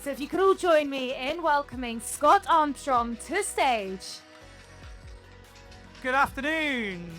So if you could all join me in welcoming Scott Armstrong to the stage. Good afternoon,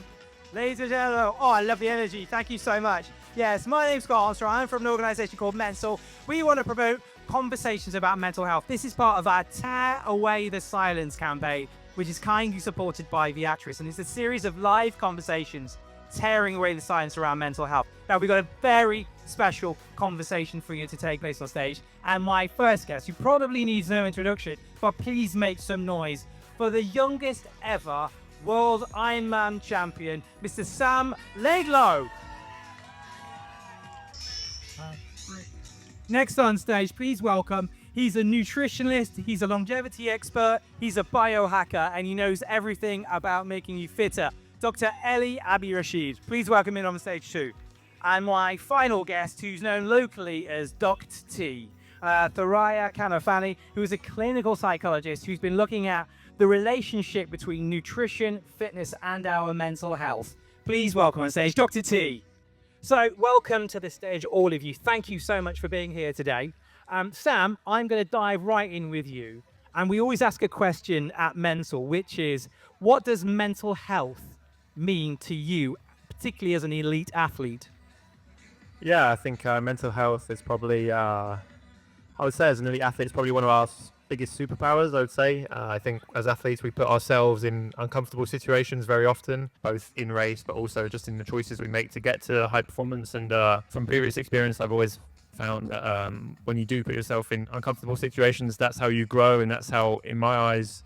ladies and gentlemen. Oh, I love the energy. Thank you so much. Yes, my name's Scott Armstrong. I'm from an organisation called mentl. We want to promote conversations about mental health. This is part of our Tear Away the Silence campaign, which is kindly supported by Viatris, and it's a series of live conversations tearing away the silence around mental health. Now, we've got a very special conversation for you to take place on stage, and my first guest, who probably needs no introduction, but please make some noise for the youngest ever World Ironman Champion, Mr. Sam Laidlow. Next on stage, please welcome, he's a nutritionist, he's a longevity expert, he's a biohacker, and he knows everything about making you fitter. Dr. Elie Abirached. Please welcome him on the stage too. And my final guest, who's known locally as Dr. T, Thoraiya Kanafani, who is a clinical psychologist who's been looking at the relationship between nutrition, fitness, and our mental health. Please welcome on stage, Dr. T. So welcome to the stage, all of you. Thank you so much for being here today. Sam, I'm going to dive right in with you. And we always ask a question at mentl, which is, what does mental health mean to you, particularly as an elite athlete? Yeah, I think mental health is probably, I would say as an elite athlete, it's probably one of our biggest superpowers, I would say. I think as athletes, we put ourselves in uncomfortable situations very often, both in race, but also just in the choices we make to get to high performance. And from previous experience, I've always found that when you do put yourself in uncomfortable situations, that's how you grow. And that's how, in my eyes,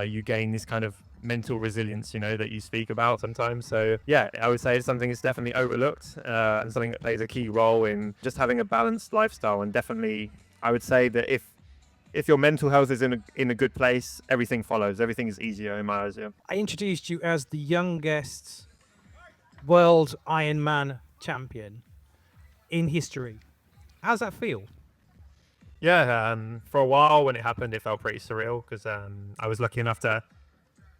you gain this kind of mental resilience, you know, that you speak about sometimes. So yeah, I would say it's something that's definitely overlooked and something that plays a key role in just having a balanced lifestyle. And definitely, I would say that if your mental health is in a good place, everything follows. Everything is easier in my eyes. Yeah. I introduced you as the youngest world Ironman champion in history. How's that feel? Yeah, for a while when it happened, it felt pretty surreal because I was lucky enough to,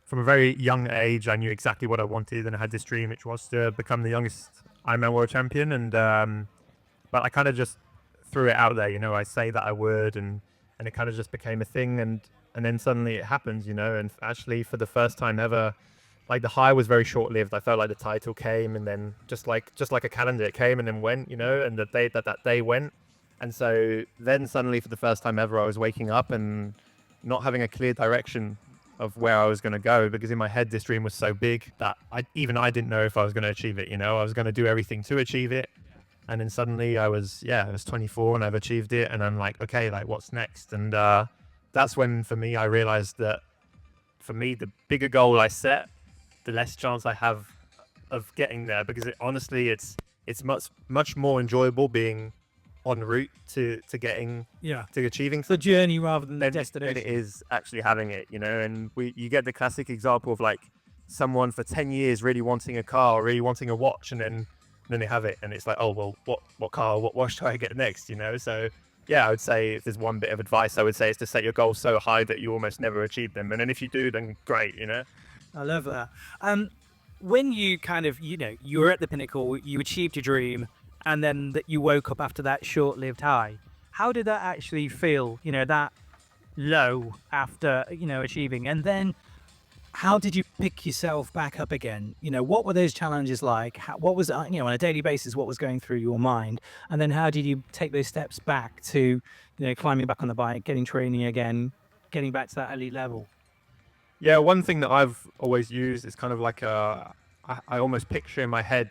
from a very young age, I knew exactly what I wanted, and I had this dream, which was to become the youngest Ironman World Champion. And but I kind of just threw it out there, you know. I say that I would, and it kind of just became a thing, and then suddenly it happens, you know. And actually, for the first time ever, like, the high was very short-lived. I felt like the title came, and then just like a calendar, it came and then went, you know. And the day that day went, and so then suddenly, for the first time ever, I was waking up and not having a clear direction of where I was going to go, because in my head this dream was so big that I didn't know if I was going to achieve it, you know. I was going to do everything to achieve it, and then suddenly I was 24 and I've achieved it, and I'm like, okay, like, what's next? And that's when, for me, I realized that for me, the bigger goal I set, the less chance I have of getting there, because honestly it's much more enjoyable being en route to getting to achieving the journey rather than the destination. Than it is actually having it, you know. And you get the classic example of, like, someone for 10 years really wanting a car or really wanting a watch, and then they have it, and it's like, oh well, what car, what watch do I get next, you know? So yeah, I would say if there's one bit of advice, I would say it's to set your goals so high that you almost never achieve them, and then if you do, then great, you know. I love that. When you kind of, you know, you were at the pinnacle, you achieved your dream, and then that you woke up after that short-lived high, how did that actually feel, you know, that low after, you know, achieving? And then how did you pick yourself back up again? You know, what were those challenges like? What was, you know, on a daily basis, what was going through your mind? And then how did you take those steps back to, you know, climbing back on the bike, getting training again, getting back to that elite level? Yeah, one thing that I've always used is kind of like I almost picture in my head,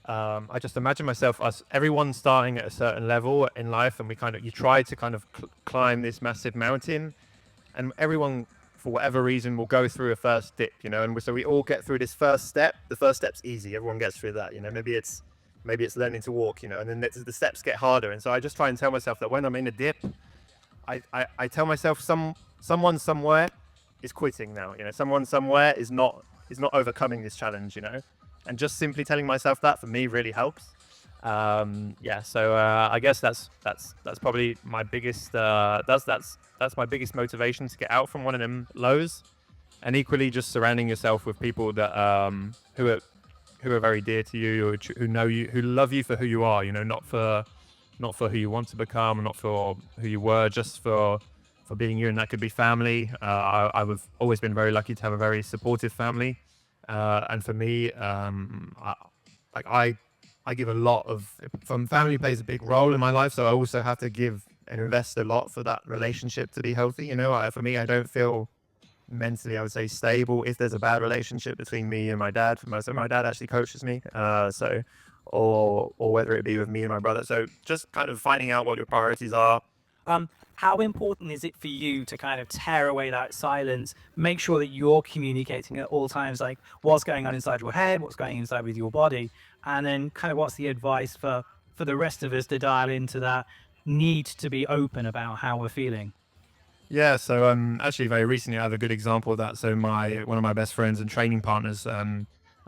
I just imagine myself as everyone starting at a certain level in life, and you try to kind of climb this massive mountain, and everyone, for whatever reason, will go through a first dip, you know. And so we all get through this first step. The first step's easy, everyone gets through that, you know. Maybe it's learning to walk, you know, and then the steps get harder. And so I just try and tell myself that when I'm in a dip, I tell myself someone somewhere is quitting now, you know. Someone somewhere is not overcoming this challenge, you know. And just simply telling myself that, for me, really helps. So I guess that's probably my biggest that's my biggest motivation to get out from one of them lows. And equally, just surrounding yourself with people that who are very dear to you, or who know you, who love you for who you are, you know, not for not for who you want to become, not for who you were, just for being you. And that could be family. I've always been very lucky to have a very supportive family. And for me, I give a lot of, from family plays a big role in my life. So I also have to give and invest a lot for that relationship to be healthy. You know, for me, I don't feel mentally, I would say, stable if there's a bad relationship between me and my dad. So my dad actually coaches me. Or whether it be with me and my brother. So just kind of finding out what your priorities are. How important is it for you to kind of tear away that silence, make sure that you're communicating at all times, like what's going on inside your head, what's going inside with your body, and then kind of what's the advice for the rest of us to dial into that need to be open about how we're feeling? Yeah, so actually very recently I have a good example of that. So one of my best friends and training partners,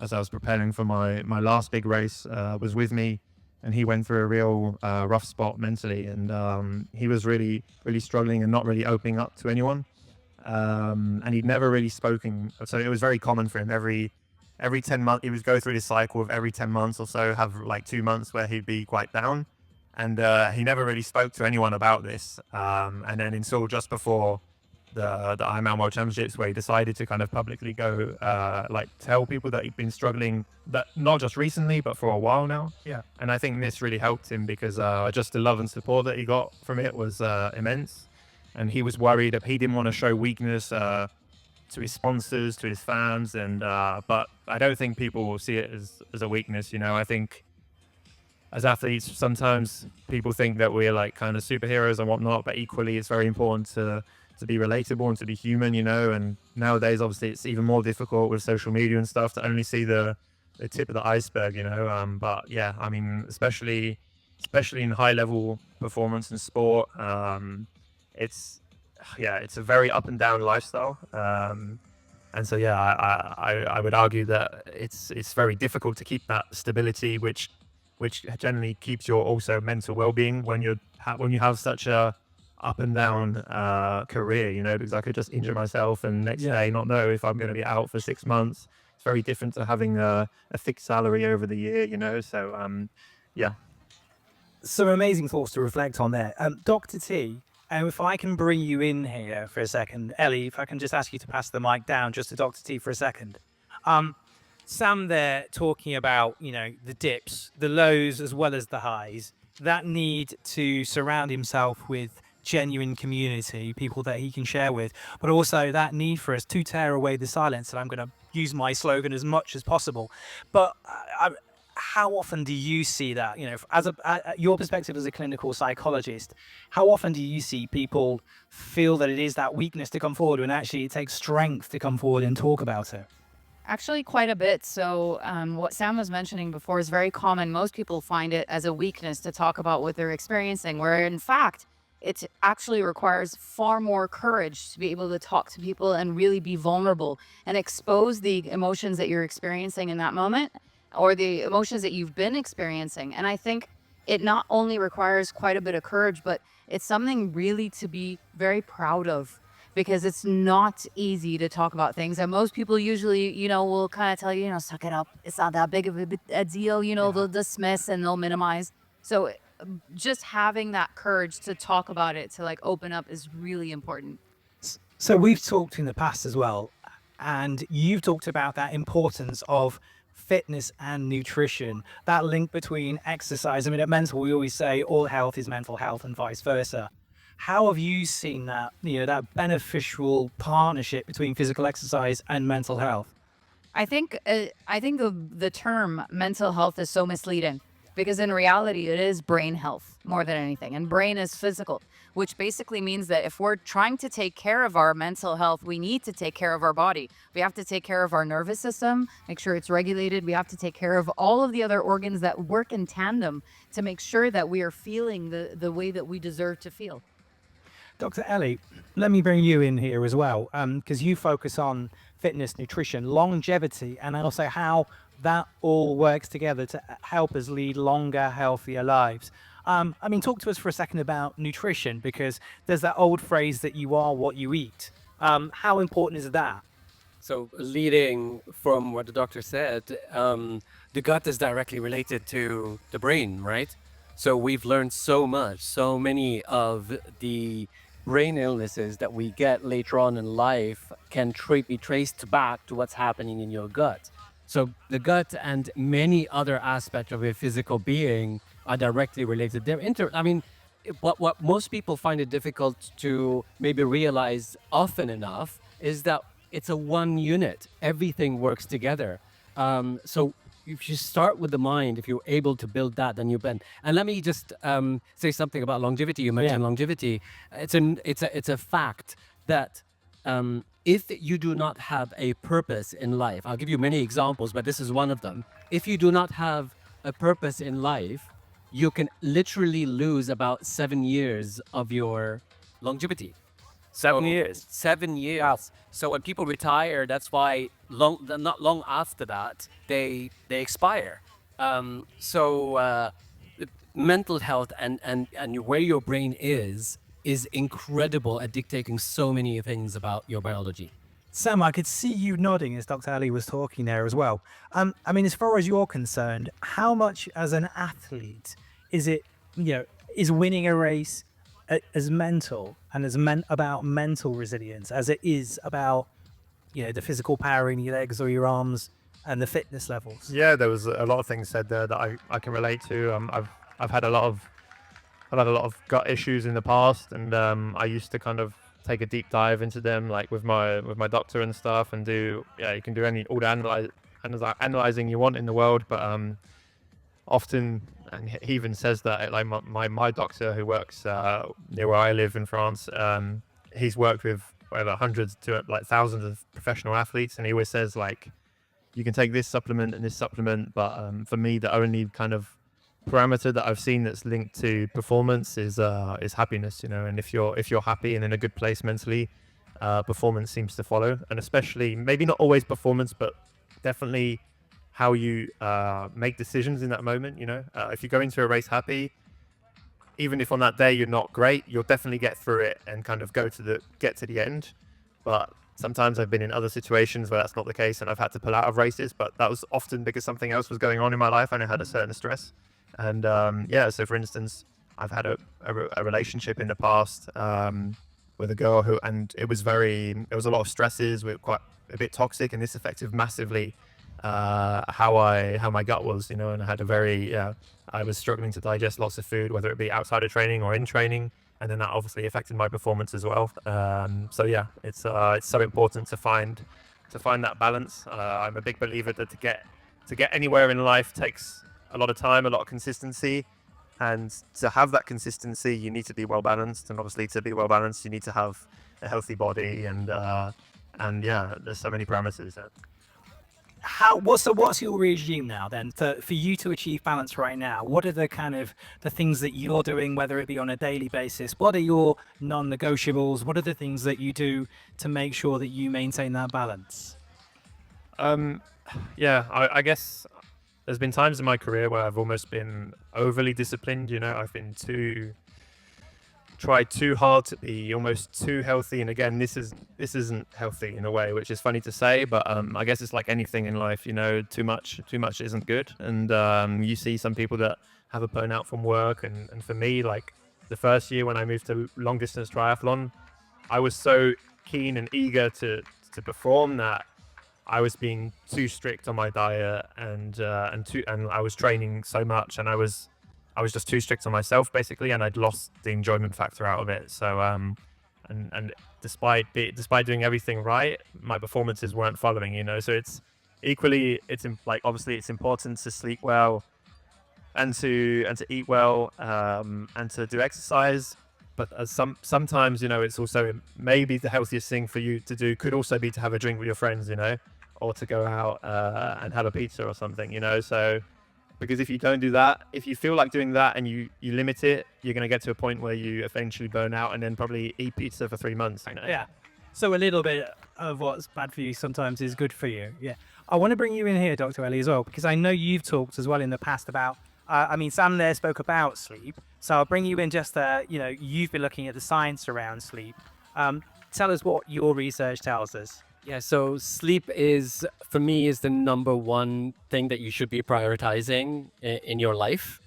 as I was preparing for my last big race, was with me, and he went through a real rough spot mentally, and he was really struggling and not really opening up to anyone, and he'd never really spoken. So it was very common for him. Every 10 months he would go through this cycle of every 10 months or so have like 2 months where he'd be quite down. And he never really spoke to anyone about this. And then until just before the Ironman World Championships, where he decided to kind of publicly go, like tell people that he'd been struggling, that not just recently, but for a while now. Yeah. And I think this really helped him because just the love and support that he got from it was immense. And he was worried that he didn't want to show weakness to his sponsors, to his fans. And but I don't think people will see it as a weakness. You know, I think as athletes, sometimes people think that we're like kind of superheroes and whatnot, but equally it's very important to be relatable and to be human, you know. And nowadays, obviously, it's even more difficult with social media and stuff to only see the tip of the iceberg, you know. But yeah, I mean, especially in high level performance and sport, it's a very up and down lifestyle. And so yeah, I would argue that it's very difficult to keep that stability, which generally keeps your also mental well-being when you have such a up and down career, you know, because I could just injure myself and next day not know if I'm going to be out for 6 months. It's very different to having a fixed salary over the year, you know. So yeah. Some amazing thoughts to reflect on there. Dr. T, if I can bring you in here for a second, Elie, if I can just ask you to pass the mic down just to Dr. T for a second. Sam there talking about, you know, the dips, the lows, as well as the highs, that need to surround himself with genuine community, people that he can share with, but also that need for us to tear away the silence. And I'm going to use my slogan as much as possible. But how often do you see that, you know, as your perspective as a clinical psychologist, how often do you see people feel that it is that weakness to come forward when actually it takes strength to come forward and talk about it? Actually, quite a bit. So what Sam was mentioning before is very common. Most people find it as a weakness to talk about what they're experiencing, where in fact, it actually requires far more courage to be able to talk to people and really be vulnerable and expose the emotions that you're experiencing in that moment or the emotions that you've been experiencing. And I think it not only requires quite a bit of courage, but it's something really to be very proud of, because it's not easy to talk about things. And most people usually, you know, will kind of tell you, you know, suck it up. It's not that big of a deal. You know, they'll dismiss and they'll minimize. So just having that courage to talk about it, to like open up, is really important. So we've talked in the past as well, and you've talked about that importance of fitness and nutrition, that link between exercise. I mean, at Mental, we always say all health is mental health and vice versa. How have you seen that, you know, that beneficial partnership between physical exercise and mental health? I think the term mental health is so misleading, because in reality, it is brain health more than anything. And brain is physical, which basically means that if we're trying to take care of our mental health, we need to take care of our body. We have to take care of our nervous system, make sure it's regulated. We have to take care of all of the other organs that work in tandem to make sure that we are feeling the way that we deserve to feel. Dr. Elie, let me bring you in here as well, because you focus on fitness, nutrition, longevity, and also how that all works together to help us lead longer, healthier lives. I mean, talk to us for a second about nutrition, because there's that old phrase that you are what you eat. How important is that? So leading from what the doctor said, the gut is directly related to the brain, right? So we've learned so much. So many of the brain illnesses that we get later on in life can be traced back to what's happening in your gut. So the gut and many other aspects of your physical being are directly related. I mean, what most people find it difficult to maybe realize often enough is that it's a one unit. Everything works together. So if you start with the mind, if you're able to build that, then you bend. And let me just say something about longevity. You mentioned longevity. It's a fact that if you do not have a purpose in life, I'll give you many examples, but this is one of them. If you do not have a purpose in life, you can literally lose about 7 years of your longevity. 7 years. 7 years. So when people retire, that's why not long after that they expire. Mental health and where your brain is incredible at dictating so many things about your biology. Sam, I could see you nodding as Dr. Elie was talking there as well. I mean, as far as you're concerned, how much as an athlete is it, is winning a race as mental and as about mental resilience as it is about, the physical power in your legs or your arms and the fitness levels? Yeah, there was a lot of things said there that I can relate to. I've had a lot of gut issues in the past, and I used to kind of take a deep dive into them, like with my doctor and stuff, and you can do all the analyzing you want in the world, but often, and he even says that, like my doctor who works near where I live in France, he's worked with hundreds to thousands of professional athletes, and he always says, like, you can take this supplement and this supplement, but for me, the only kind of parameter that I've seen that's linked to performance is happiness, and if you're happy and in a good place mentally, performance seems to follow. And especially, maybe not always performance, but definitely how you make decisions in that moment. If you go into a race happy, even if on that day you're not great, you'll definitely get through it and kind of get to the end. But sometimes I've been in other situations where that's not the case, and I've had to pull out of races, but that was often because something else was going on in my life and I had a certain stress. And so for instance, I've had a relationship in the past with a girl and it was a lot of stresses. We were quite a bit toxic, and this affected massively how my gut was, and I had I was struggling to digest lots of food, whether it be outside of training or in training, and then that obviously affected my performance as well. It's so important to find that balance. I'm a big believer that to get anywhere in life takes a lot of time, a lot of consistency, and to have that consistency, you need to be well balanced, and obviously to be well balanced, you need to have a healthy body, and there's so many parameters there. What's your regime now then for you to achieve balance right now? What are the things that you're doing, whether it be on a daily basis? What are your non-negotiables? What are the things that you do to make sure that you maintain that balance? I guess there's been times in my career where I've almost been overly disciplined. I've been tried too hard to be almost too healthy, and again, this isn't healthy in a way, which is funny to say, but I guess it's like anything in life, too much isn't good, and you see some people that have a burnout from work, and for me, like the first year when I moved to long distance triathlon, I was so keen and eager to perform that I was being too strict on my diet, and I was training so much, and I was just too strict on myself, basically, and I'd lost the enjoyment factor out of it. So, and despite doing everything right, my performances weren't following. So it's equally, obviously it's important to sleep well, and to eat well, and to do exercise. But sometimes, it's also maybe the healthiest thing for you to do could also be to have a drink with your friends, or to go out and have a pizza or something, So. Because if you don't do that, if you feel like doing that and you limit it, you're going to get to a point where you eventually burn out and then probably eat pizza for 3 months. Yeah. So a little bit of what's bad for you sometimes is good for you. Yeah. I want to bring you in here, Dr. Elie, as well, because I know you've talked as well in the past about, Sam there spoke about sleep. So I'll bring you in just, you've been looking at the science around sleep. Tell us what your research tells us. Yeah, so sleep is, for me, is the number one thing that you should be prioritizing in your life.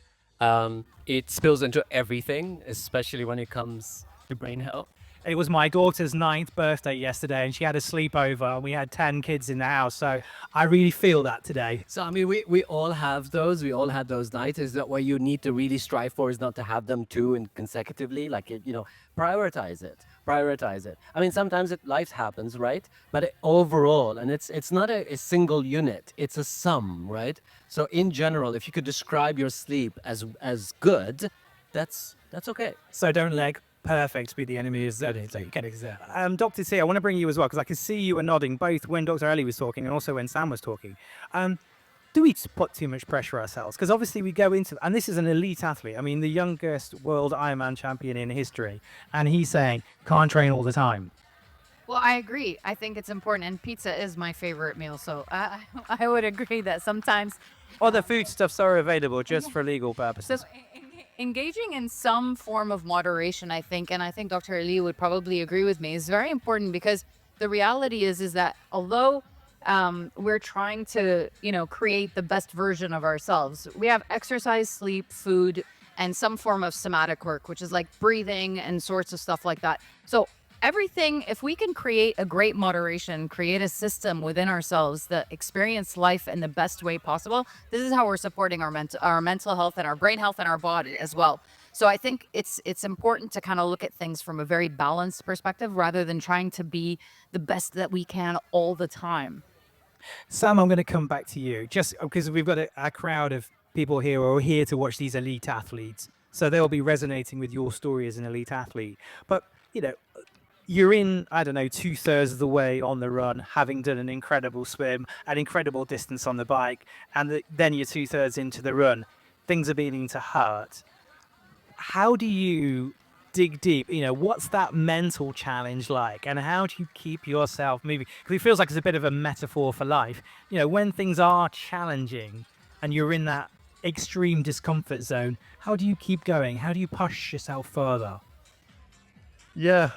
it spills into everything, especially when it comes to brain health. It was my daughter's 9th birthday yesterday, and she had a sleepover, and we had 10 kids in the house. So I really feel that today. So, I mean, we all have those. We all had those nights. Is that what you need to really strive for, is not to have them two and consecutively? Like, prioritize it. Prioritize it. I mean, sometimes life happens, right? But overall, and it's not a single unit. It's a sum, right? So in general, if you could describe your sleep as good, that's okay. So don't let perfect be the enemy of good. So you get it. Dr. T, I want to bring you as well, because I could see you were nodding both when Dr. Elie was talking and also when Sam was talking. Do we put too much pressure ourselves? Because obviously we go into, and this is an elite athlete. I mean, the youngest world Ironman champion in history. And he's saying, can't train all the time. Well, I agree. I think it's important. And pizza is my favorite meal. So I would agree that sometimes Other foodstuffs are available just for legal purposes. So engaging in some form of moderation, I think, and I think Dr. Elie would probably agree with me, is very important, because the reality is that although we're trying to, create the best version of ourselves, we have exercise, sleep, food, and some form of somatic work, which is like breathing and sorts of stuff like that. So everything, if we can create a great moderation, create a system within ourselves that experience life in the best way possible, this is how we're supporting our mental health and our brain health and our body as well. So I think it's important to kind of look at things from a very balanced perspective rather than trying to be the best that we can all the time. Sam, I'm going to come back to you, just because we've got a crowd of people here who are here to watch these elite athletes. So they'll be resonating with your story as an elite athlete. But, you're in, 2/3 of the way on the run, having done an incredible swim, an incredible distance on the bike, and then you're 2/3 into the run. Things are beginning to hurt. How do you dig deep? What's that mental challenge like? And how do you keep yourself moving? Because it feels like it's a bit of a metaphor for life. When things are challenging and you're in that extreme discomfort zone, how do you keep going? How do you push yourself further? Yeah,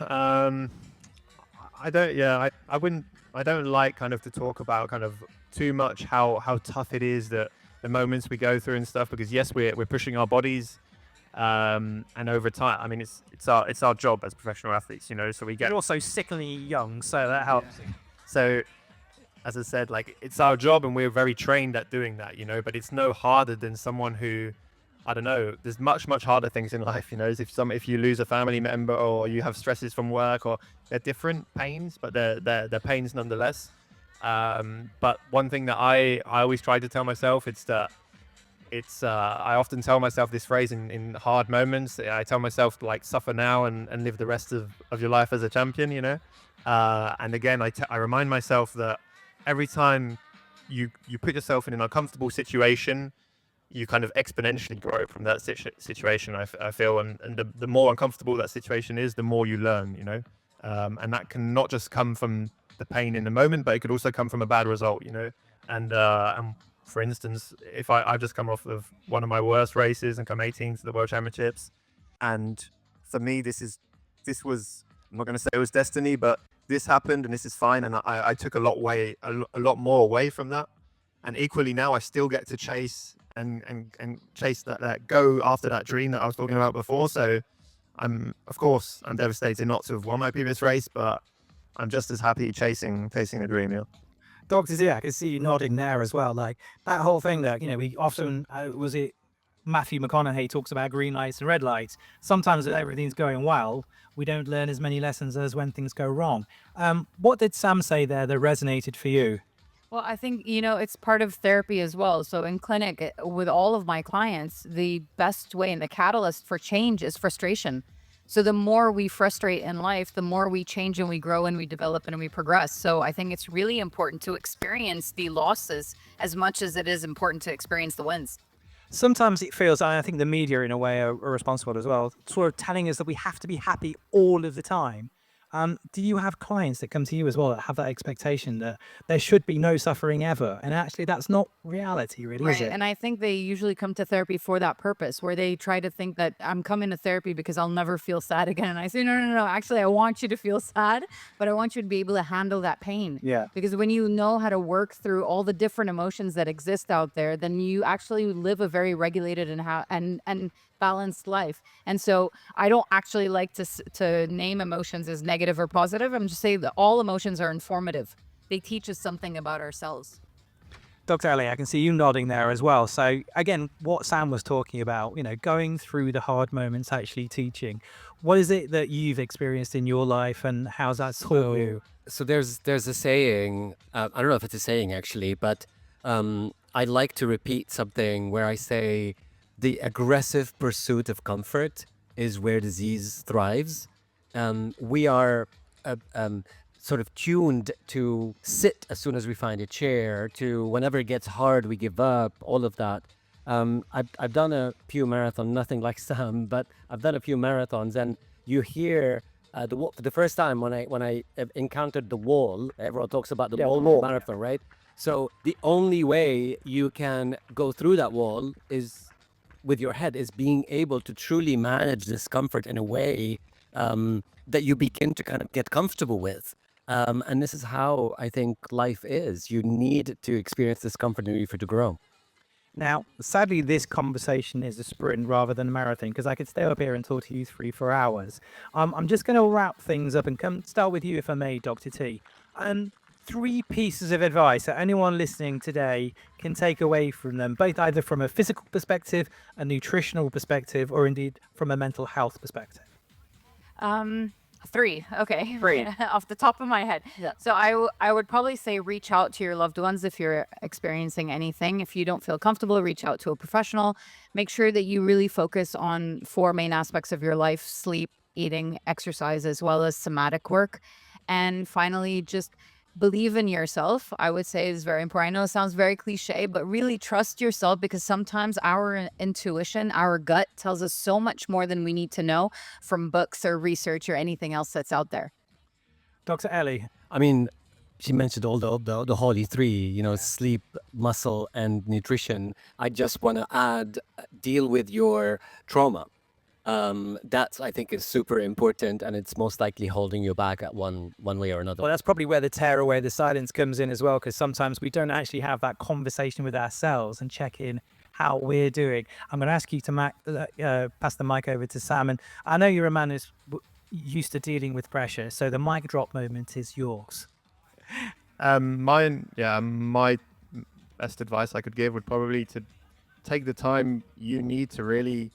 I don't like kind of to talk about kind of too much how tough it is, that the moments we go through and stuff, because yes, we're pushing our bodies, and over time, I mean, it's our job as professional athletes, so we get. You're also sickeningly young, so that helps. Yeah. So as I said, like, it's our job and we're very trained at doing that, but it's no harder than someone who, I don't know, there's much harder things in life, as if you lose a family member or you have stresses from work, or they're different pains, but they're pains nonetheless. But one thing that I always try to tell myself, I often tell myself this phrase in hard moments. I tell myself, like, suffer now and live the rest of your life as a champion, and again, I remind myself that every time you put yourself in an uncomfortable situation, you kind of exponentially grow from that situation, I feel, and the more uncomfortable that situation is, the more you learn, and that can not just come from the pain in the moment, but it could also come from a bad result, and for instance, if I've just come off of one of my worst races and come 18th to the World Championships, and for me, this was, I'm not going to say it was destiny, but this happened and this is fine, and I took a lot more away from that, and equally now I still get to chase and chase that go after that dream that I was talking about before. So I'm devastated not to have won my previous race, but I'm just as happy chasing the dream. Yeah. Dr. Z, I can see you nodding there as well. Like that whole thing that, we often, was it Matthew McConaughey talks about green lights and red lights. Sometimes when everything's going well, we don't learn as many lessons as when things go wrong. What did Sam say there that resonated for you? Well, I think, it's part of therapy as well. So in clinic with all of my clients, the best way and the catalyst for change is frustration. So the more we frustrate in life, the more we change and we grow and we develop and we progress. So I think it's really important to experience the losses as much as it is important to experience the wins. Sometimes it feels, I think the media in a way are responsible as well, sort of telling us that we have to be happy all of the time. Do you have clients that come to you as well that have that expectation that there should be no suffering ever? And actually, that's not reality, really, is it? And I think they usually come to therapy for that purpose, where they try to think that I'm coming to therapy because I'll never feel sad again. And I say, no, no, no. Actually, I want you to feel sad, but I want you to be able to handle that pain. Yeah. Because when you know how to work through all the different emotions that exist out there, then you actually live a very regulated and balanced life. And so I don't actually like to name emotions as negative or positive. I'm just saying that all emotions are informative. They teach us something about ourselves. Dr. Elie, I can see you nodding there as well. So again, what Sam was talking about, going through the hard moments, actually teaching. What is it that you've experienced in your life, and how's that taught you? So there's a saying, I don't know if it's a saying actually, but I like to repeat something where I say the aggressive pursuit of comfort is where disease thrives. We are sort of tuned to sit as soon as we find a chair, to whenever it gets hard, we give up, all of that. I've done a few marathons, nothing like Sam, but I've done a few marathons, and you hear the first time when I encountered the wall, everyone talks about the wall marathon, right? So the only way you can go through that wall is with your head, is being able to truly manage discomfort in a way that you begin to kind of get comfortable with. And this is how I think life is. You need to experience discomfort in order for it to grow. Now, sadly, this conversation is a sprint rather than a marathon, because I could stay up here and talk to you 3-4 hours. I'm just going to wrap things up and start with you, if I may, Dr. T. 3 pieces of advice that anyone listening today can take away from them, both either from a physical perspective, a nutritional perspective, or indeed from a mental health perspective. 3. Okay. 3. Off the top of my head. Yeah. So I would probably say reach out to your loved ones if you're experiencing anything. If you don't feel comfortable, reach out to a professional. Make sure that you really focus on 4 main aspects of your life: sleep, eating, exercise, as well as somatic work. And finally, just believe in yourself, I would say, is very important. I know it sounds very cliche, but really trust yourself, because sometimes our intuition, our gut tells us so much more than we need to know from books or research or anything else that's out there. Dr. Elie. I mean, she mentioned all the holy 3, sleep, muscle, and nutrition. I just want to add, deal with your trauma. That's, I think, is super important, and it's most likely holding you back at one way or another. Well, that's probably where the tear away the silence comes in as well, because sometimes we don't actually have that conversation with ourselves and check in how we're doing. I'm going to ask you to pass the mic over to Sam, and I know you're a man who's used to dealing with pressure, so the mic drop moment is yours. My best advice I could give would probably to take the time you need to really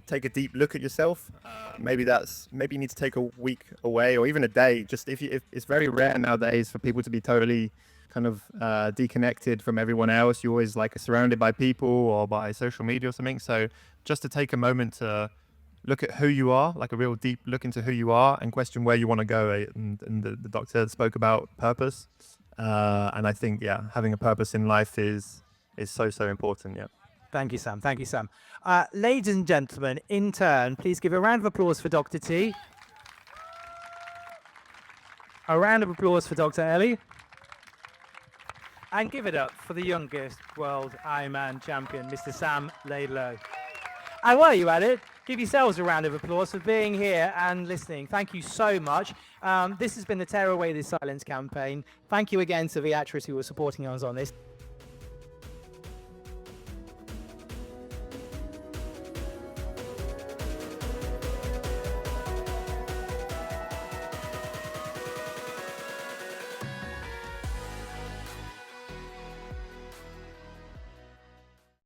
take a deep look at yourself. Maybe you need to take a week away, or even a day. Just if it's very rare nowadays for people to be totally kind of deconnected from everyone else. You're always surrounded by people or by social media or something. So just to take a moment to look at who you are, like a real deep look into who you are, and question where you want to go. And the doctor spoke about purpose, and I think having a purpose in life is so important. Yeah. Thank you, Sam. Thank you, Sam. Ladies and gentlemen, in turn, please give a round of applause for Dr. T. A round of applause for Dr. Elie. And give it up for the youngest world Ironman champion, Mr. Sam Laidlow. And while you're at it, give yourselves a round of applause for being here and listening. Thank you so much. This has been the Tear Away the Silence campaign. Thank you again to Viatris, who was supporting us on this.